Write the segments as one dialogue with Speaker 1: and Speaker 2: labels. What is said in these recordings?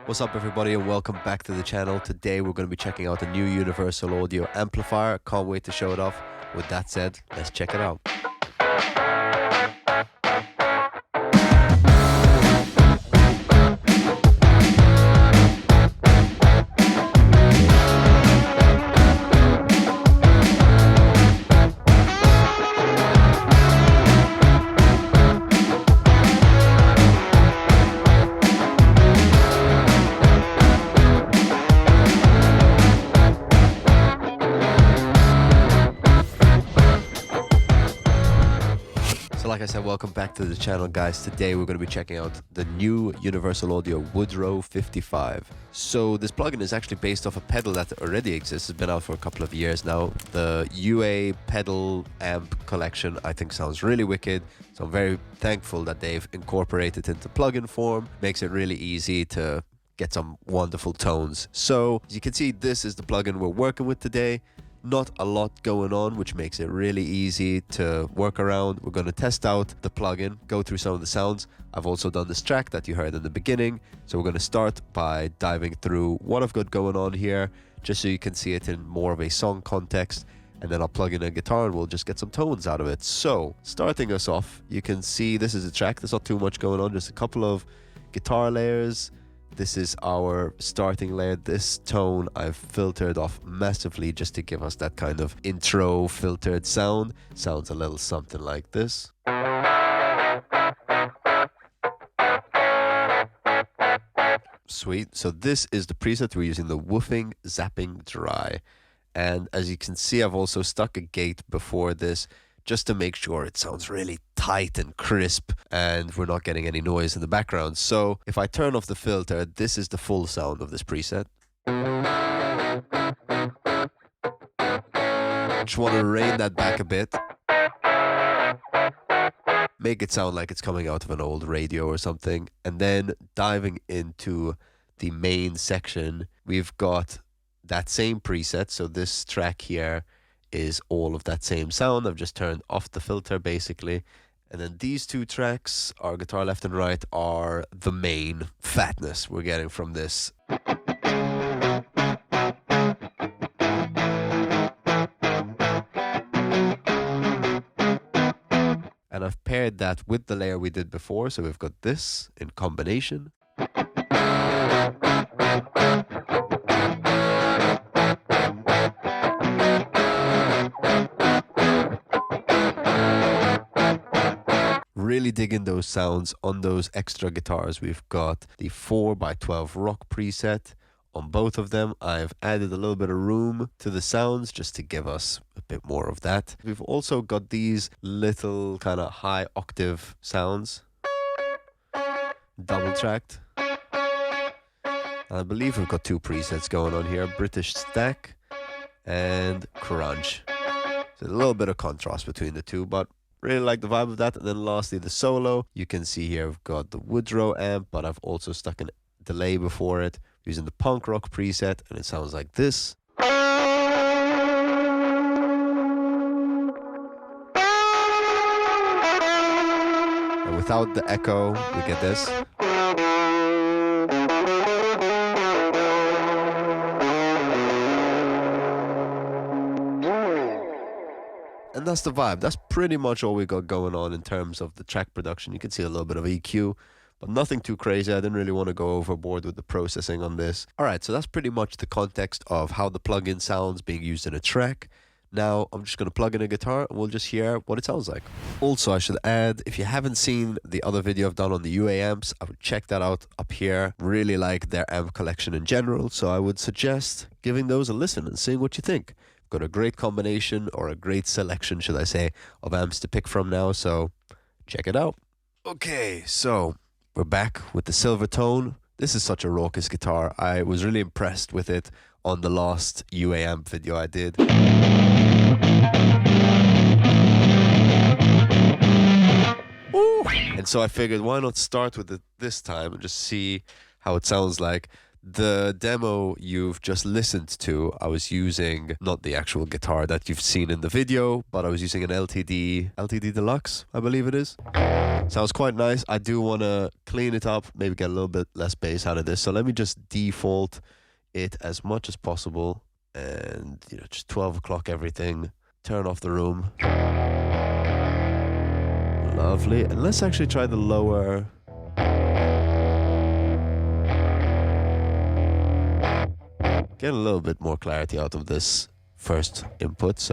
Speaker 1: What's up everybody and welcome back to the channel. Today we're going to be checking out the new Universal Audio amplifier. Can't wait to show it off. With that said, let's check it out. So like I said, welcome back to the channel, guys. Today we're going to be checking out the new Universal Audio Woodrow 55. So this plugin is actually based off a pedal that already exists. It's been out for a couple of years now. The UA pedal amp collection I think sounds really wicked. So I'm very thankful that they've incorporated it into plugin form. Makes it really easy to get some wonderful tones. So as you can see, this is the plugin we're working with today. Not a lot going on, which makes it really easy to work around. We're going to test out the plugin, go through some of the sounds. I've also done this track that you heard in the beginning. So we're going to start by diving through what I've got going on here, just so you can see it in more of a song context. And then I'll plug in a guitar and we'll just get some tones out of it. So starting us off, you can see this is a track. There's not too much going on, just a couple of guitar layers. This is our starting layer. This tone I've filtered off massively just to give us that kind of intro filtered sound. Sounds a little something like this. Sweet. So this is the preset. We're using the woofing zapping dry. And as you can see, I've also stuck a gate before this just to make sure it sounds really tight and crisp and we're not getting any noise in the background. So if I turn off the filter, this is the full sound of this preset. Just want to rein that back a bit. Make it sound like it's coming out of an old radio or something. And then diving into the main section, we've got that same preset. So this track here is all of that same sound. I've just turned off the filter basically. And then these two tracks, our guitar left and right, are the main fatness we're getting from this. And I've paired that with the layer we did before. So we've got this in combination. Really digging those sounds on those extra guitars. We've got the 4x12 rock preset on both of them. I've added a little bit of room to the sounds just to give us a bit more of that. We've also got these little kind of high octave sounds, double tracked. And I believe we've got two presets going on here, British Stack and Crunch. So a little bit of contrast between the two, but really like the vibe of that. And then lastly, the solo. You can see here I've got the Woodrow amp, but I've also stuck a delay before it using the punk rock preset, and it sounds like this. And without the echo, we get this. And that's the vibe. That's pretty much all we got going on in terms of the track production. You can see a little bit of EQ, but nothing too crazy. I didn't really want to go overboard with the processing on this. All right, so that's pretty much the context of how the plugin sounds being used in a track. Now I'm just going to plug in a guitar and we'll just hear what it sounds like. Also, I should add, if you haven't seen the other video I've done on the UA amps, I would check that out up here. Really like their amp collection in general, so I would suggest giving those a listen and seeing what you think. Got a great combination, or a great selection, should I say, of amps to pick from now, so check it out. Okay, so we're back with the silver tone. This is such a raucous guitar. I was really impressed with it on the last UA amp video I did. Ooh. And so I figured, why not start with it this time and just see how it sounds like. The demo you've just listened to, I was using not the actual guitar that you've seen in the video, but I was using an LTD Deluxe, I believe it is. Sounds quite nice. I do want to clean it up, maybe get a little bit less bass out of this. So let me just default it as much as possible, and just 12 o'clock everything. Turn off the room. Lovely. And let's actually try the lower. Get a little bit more clarity out of this first input,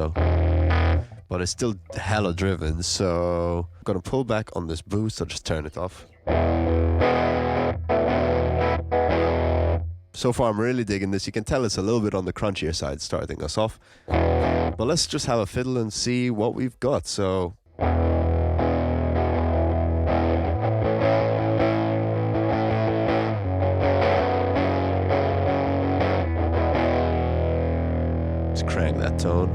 Speaker 1: but it's still hella driven, so I'm gonna pull back on this boost, so just turn it off. So far I'm really digging this. You can tell it's a little bit on the crunchier side starting us off, but let's just have a fiddle and see what we've got. So crank that tone.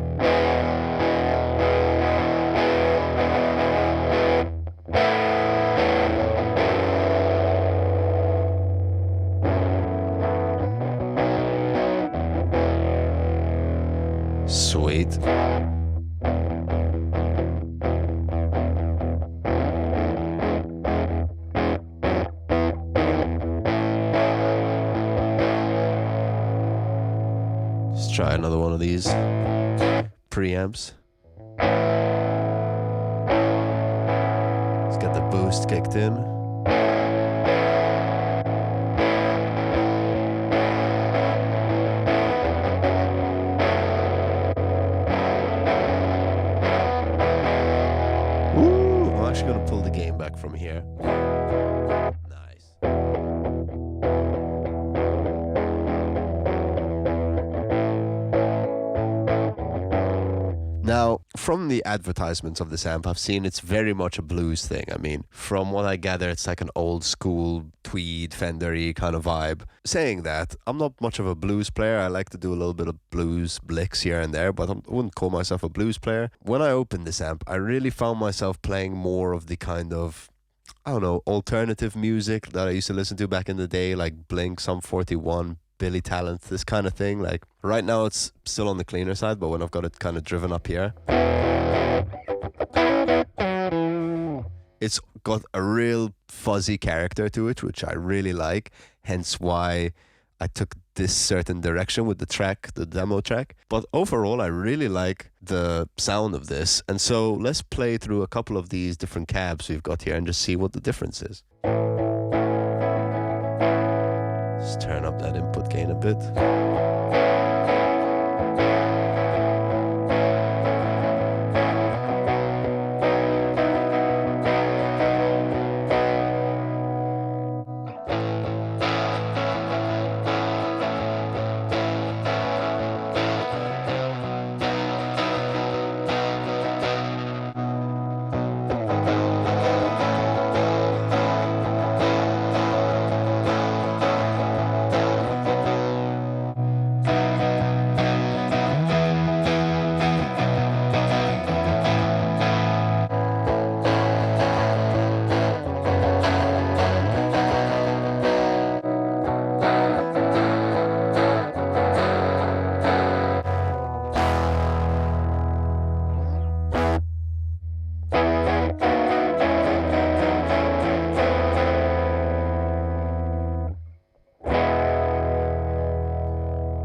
Speaker 1: Sweet. Let's try another one of these preamps. Let's get the boost kicked in. Ooh, I'm actually going to pull the gain back from here. Nice. Now, from the advertisements of this amp, I've seen it's very much a blues thing. I mean, from what I gather, it's like an old school tweed, Fender-y kind of vibe. Saying that, I'm not much of a blues player. I like to do a little bit of blues blicks here and there, but I wouldn't call myself a blues player. When I opened this amp, I really found myself playing more of the kind of, I don't know, alternative music that I used to listen to back in the day, like Blink, Sum 41, Billy Talent, this kind of thing. Like right now it's still on the cleaner side, but when I've got it kind of driven up here, it's got a real fuzzy character to it, which I really like, hence why I took this certain direction with the track, the demo track. But overall I really like the sound of this, and so let's play through a couple of these different cabs we've got here and just see what the difference is. Let's turn up that input gain a bit.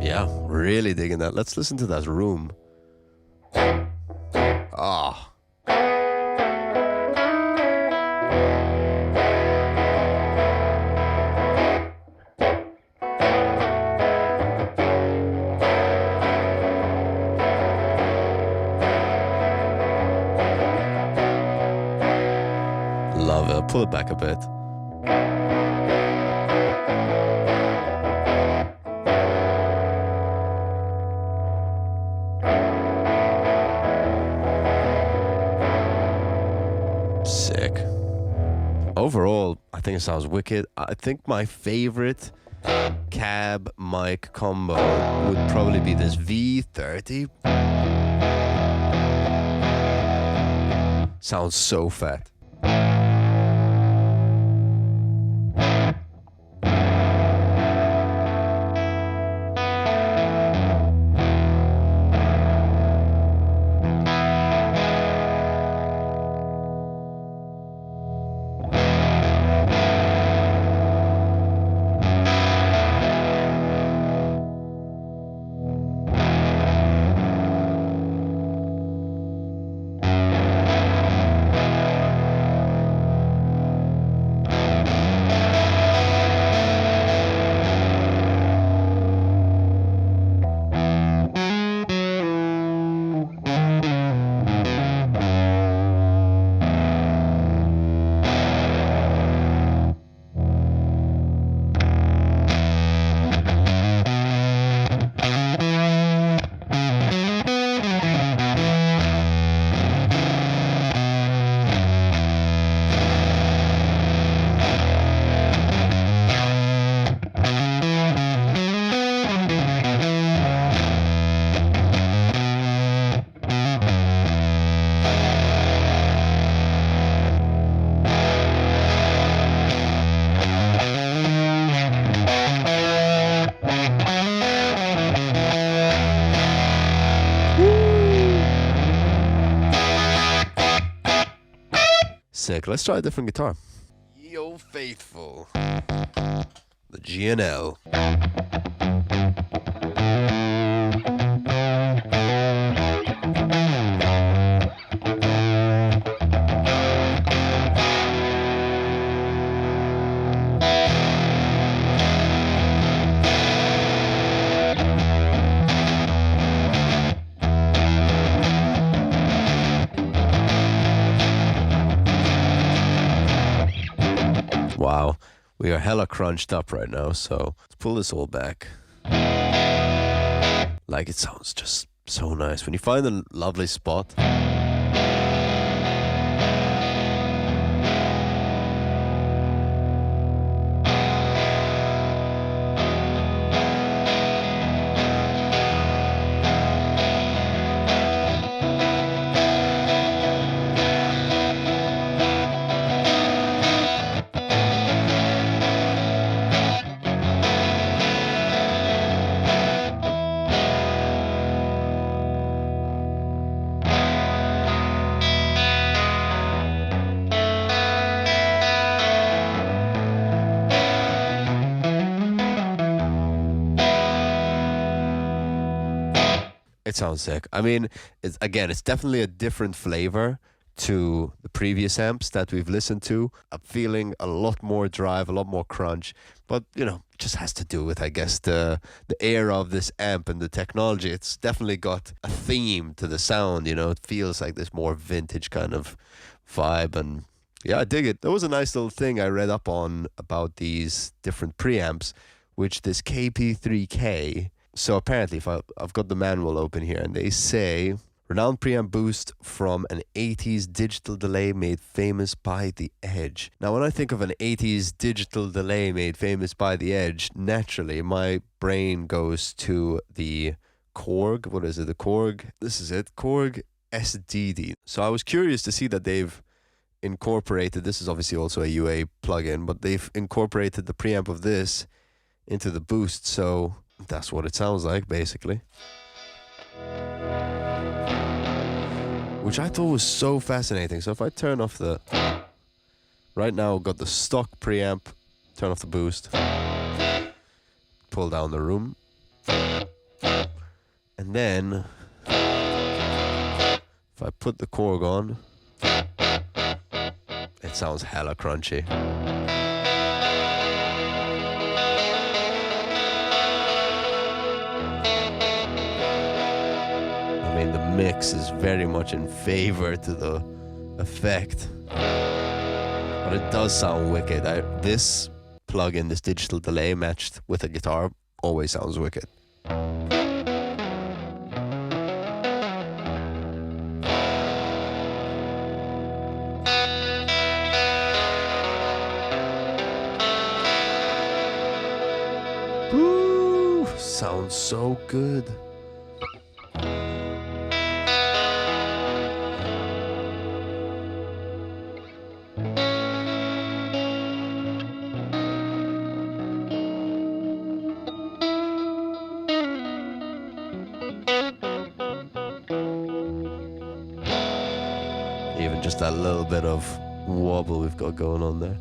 Speaker 1: Yeah, really digging that. Let's listen to that room. Ah. Love it. I'll pull it back a bit. Sick. Overall, I think it sounds wicked. I think my favorite cab mic combo would probably be this V30. Sounds so fat. Sick. Let's try a different guitar. Yo, faithful. The G&L. Wow, we are hella crunched up right now, so let's pull this all back. Like, it sounds just so nice. When you find a lovely spot, it sounds sick. I mean, it's definitely a different flavor to the previous amps that we've listened to. I'm feeling a lot more drive, a lot more crunch, but you know, it just has to do with, I guess, the era of this amp and the technology. It's definitely got a theme to the sound, you know. It feels like this more vintage kind of vibe, and yeah, I dig it. There was a nice little thing I read up on about these different preamps, which this KP3K. So apparently, if I've got the manual open here, and they say, renowned preamp boost from an 80s digital delay made famous by the Edge. Now, when I think of an 80s digital delay made famous by the Edge, naturally, my brain goes to the Korg. What is it? The Korg? This is it. Korg SDD. So I was curious to see that they've incorporated, this is obviously also a UA plugin, but they've incorporated the preamp of this into the boost. So that's what it sounds like, basically. Which I thought was so fascinating. So if I turn off the... Right now, I've got the stock preamp. Turn off the boost. Pull down the room. And then... If I put the Korg on... It sounds hella crunchy. I mean, the mix is very much in favor to the effect, but it does sound wicked. This plugin, this digital delay matched with a guitar, always sounds wicked. Woo! Sounds so good. Even just that little bit of wobble we've got going on there.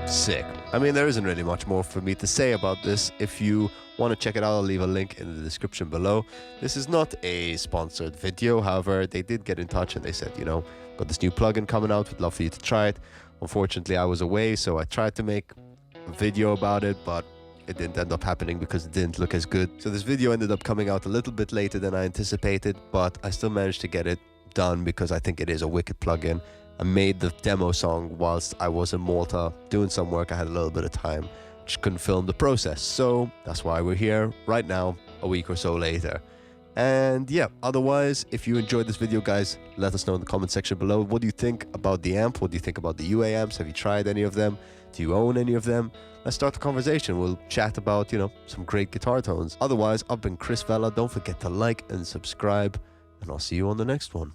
Speaker 1: Sick. I mean, there isn't really much more for me to say about this. If you want to check it out, I'll leave a link in the description below. This is not a sponsored video. However, they did get in touch and they said, you know, got this new plugin coming out. We'd love for you to try it. Unfortunately, I was away, so I tried to make a video about it, but it didn't end up happening because it didn't look as good. So this video ended up coming out a little bit later than I anticipated, but I still managed to get it done because I think it is a wicked plugin. I made the demo song whilst I was in Malta doing some work. I had a little bit of time, just couldn't film the process. So that's why we're here right now, a week or so later. And yeah, otherwise, if you enjoyed this video, guys, let us know in the comment section below. What do you think about the amp? What do you think about the UA amps? Have you tried any of them? Do you own any of them? Let's start the conversation. We'll chat about, you know, some great guitar tones. Otherwise, I've been Chris Vella. Don't forget to like and subscribe, and I'll see you on the next one.